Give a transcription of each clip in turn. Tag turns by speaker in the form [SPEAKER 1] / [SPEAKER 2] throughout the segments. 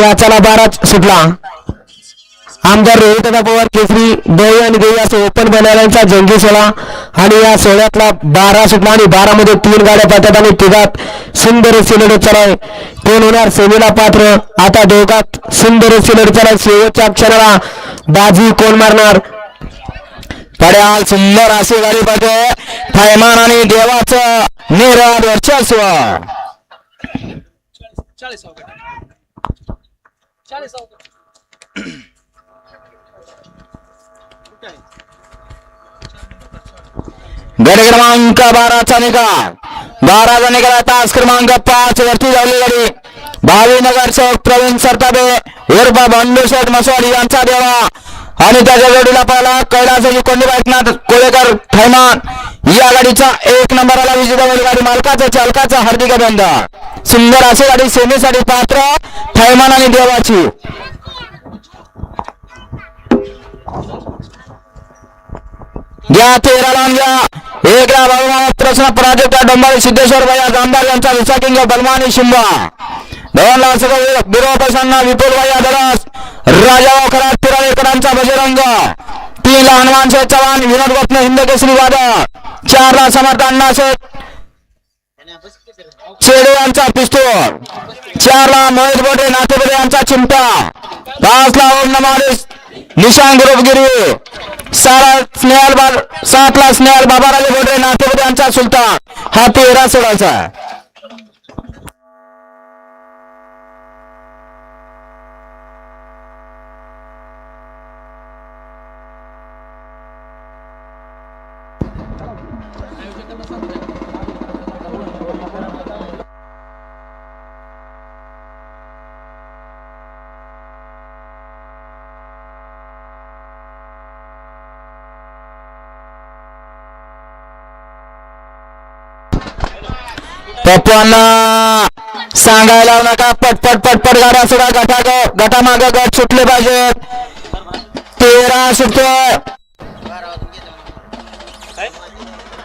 [SPEAKER 1] या चला 12 सुटला. आमदार रोहित पवार केसरी दही आणि दही असं ओपन बनवण्याचा जंगी सोहळा आणि या सोहळ्यातला 12 सुटला आणि 12 मध्ये 3 गाड्या पाहतात आणि तिघात सुंदर अशी लढत चालू. कोण होणार सेमीला पात्र? आता दोघात सुंदर अशी लढत चालू. शेवटच्या क्षणाला बाजी कोण मारणार? पड्याल सुंदर अशी गाडी पाहते थैमान आणि देवाचं निराड वर्चस्व.
[SPEAKER 2] 40
[SPEAKER 1] गट क्रमांक 12चा निकाल. 12चा निकाल. तास क्रमांक 5 वरती झालेली गाडी भावीनगर चौक प्रवीण सरताबे उर्फ बंडूशेठ मसवाडी यांचा देवा आणि त्याच्या जोडीला पाहिला कैलासाची कोंडी एकनाथ कोळेकर थैमान. या गाडीचा 1 नंबरला विजेता गाडी मालकाचा चालकाचा हार्दिक अभिनंदन. सुंदर अशी गाडी सेमीसाठी पात्र थैमान आणि देवाची. घ्या 13 लावून घ्या. 1 ला भगवान प्रश्न प्राजक्ता डोंबारी सिद्धेश्वर भैया जामदार यांचा विसा किंग बलमानी शिंबा. 2 ला सगळे बिरोपशांना विपुल भैया दलास राजाभाऊ खरात पिराळेकरांचा बजरंग. 3 ला हनुमान शेठ चव्हाण विनोद गोपने हिंद केसरी वादळ. 4 ला समर्थ अण्णा शेठ चेडे यांचा पिस्तूल. 4 ला मोहित बोटे नातेबोटे यांचा चिमटा. 5 ला ओम नमादेश निशांग ग्रुपगिरी. 7 ला स्नेहल बाबाराजे बोटे नातेबोटे यांचा सुलतान. हा 13 सोळाचा. पप्पांना सांगायला नका पटपट पटपट गाड्या सुद्धा गटामाग गट सुटले पाहिजेत. 13 सुटतोय.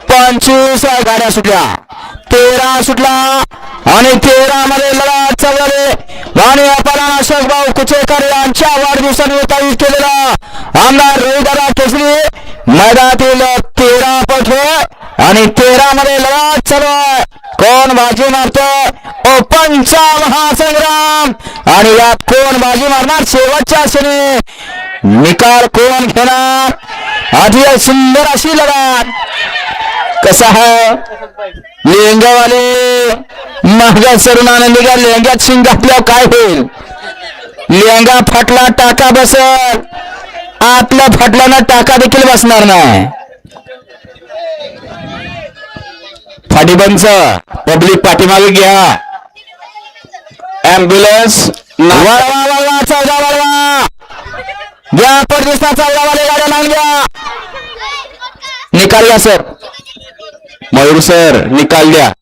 [SPEAKER 1] 25 गाड्या सुटल्या. 13 सुटला आणि 13 मध्ये लढत चालली आणि आपला अशोक भाऊ कुचेकर यांच्या वाढदिवसानिमित्त आयोजित केलेला आमदार रोहिदादा केसरी मैदानातील 13 पट आणि 13 मध्ये लढत चालू. कोण बाजी मारतो? ओपनचा महासंग्राम आणि यात कोण बाजी मारणार? शेवटच्या क्षणी निकाल कोण घेणार? आधी सुंदर अशी लढत. कसा आहे लेंगावाले महागा सरून आनंदी का लेंग्यात शिंग घातल्यावर काय होईल? लेंगा फाटला टाका बसल, आतला फाटला ना टाका देखील बसणार नाही. फाटीबंच पब्लिक पाठीमागे घ्या. ऍम्ब्युलन्स वळवा चौदा वळवा घ्या. परदेशा चौदावाले गाड्या लावून घ्या. निकाल द्या सर. मयूर सर निकाल द्या.